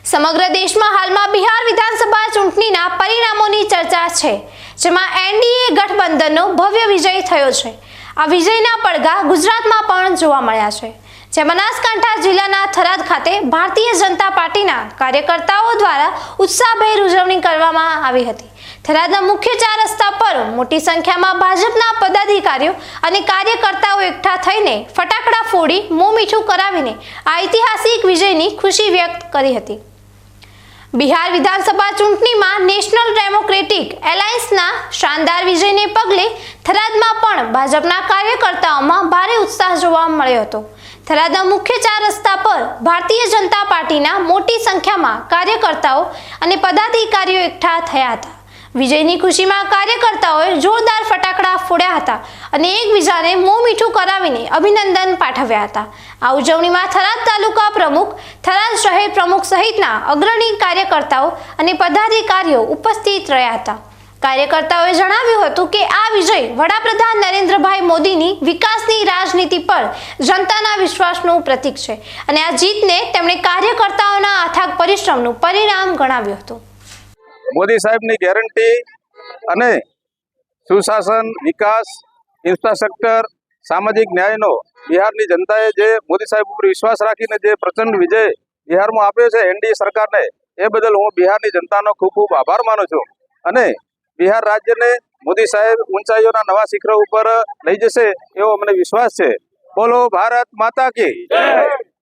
સમગ્ર દેશમાં હાલમાં બિહાર વિધાનસભા ચૂંટણીના પરિણામોની ચર્ચા છે, જેમાં એનડીએ ગઠબંધનનો ભવ્ય વિજય થયો છે। આ વિજયના પડઘા ગુજરાતમાં પણ જોવા મળ્યા છે, જે બનાસકાંઠા જિલ્લાના થરાદ ખાતે ભારતીય જનતા પાર્ટીના કાર્યકર્તાઓ દ્વારા ઉત્સાહભેર ઉજવણી કરવામાં આવી હતી। થરાદના મુખ્ય 4 રસ્તા પર મોટી સંખ્યામાં ભાજપના પદાધિકારીઓ અને કાર્યકર્તાઓ એકઠા થઈને ફટાકડા ફોડી મોં મીઠું કરાવીને આ ઐતિહાસિક વિજયની ખુશી વ્યક્ત કરી હતી। બિહાર વિધાનસભા ચૂંટણીમાં નેશનલ ડેમોક્રેટિક એલાયન્સના શાનદાર વિજયને પગલે થરાદમાં પણ ભાજપના કાર્યકર્તાઓમાં ભારે ઉત્સાહ જોવા મળ્યો હતો। થરાદના મુખ્ય 4 રસ્તા પર ભારતીય જનતા પાર્ટીના મોટી સંખ્યામાં કાર્યકર્તાઓ અને પદાધિકારીઓ એકઠા થયા હતા। વિજયની ખુશીમાં કાર્યકર્તાઓએ જોરદાર ફટાકડા ફોડ્યા હતા અને એકબીજાને મોં મીઠું કરાવીને અભિનંદન પાઠવ્યા હતા। આ ઉજવણીમાં થરાદ તાલુકા પ્રમુખ, થરાદ શહેર પ્રમુખ સહિતના અગ્રણી કાર્યકર્તાઓ અને પદાધિકારીઓ ઉપસ્થિત રહ્યા હતા। કાર્યકર્તાઓએ જણાવ્યું હતું કે આ વિજય વડાપ્રધાન નરેન્દ્રભાઈ મોદીની વિકાસની રાજનીતિ પર જનતાના વિશ્વાસનું પ્રતીક છે અને આ જીતને તેમણે કાર્યકર્તાઓના અથાગ પરિશ્રમનું પરિણામ ગણાવ્યું હતું। मोदी साहेब ની ગેરંટી અને સુશાસન, વિકાસ, ઇન્ફ્રાસ્ટ્રક્ચર, સામાજિક ન્યાયનો બિહારની જનતાએ જે મોદી સાહેબ ઉપર વિશ્વાસ રાખીને જે પ્રચંડ વિજય બિહારમાં આપ્યો છે એનડીએ સરકારને, એ બદલ હું બિહારની જનતાનો ખૂબ ખૂબ આભાર માનું છું અને બિહાર રાજ્યને મોદી સાહેબ ઊંચાઈઓના નવા શિખરો ઉપર લઈ જશે એવો મને વિશ્વાસ છે। બોલો ભારત માતા કી જય।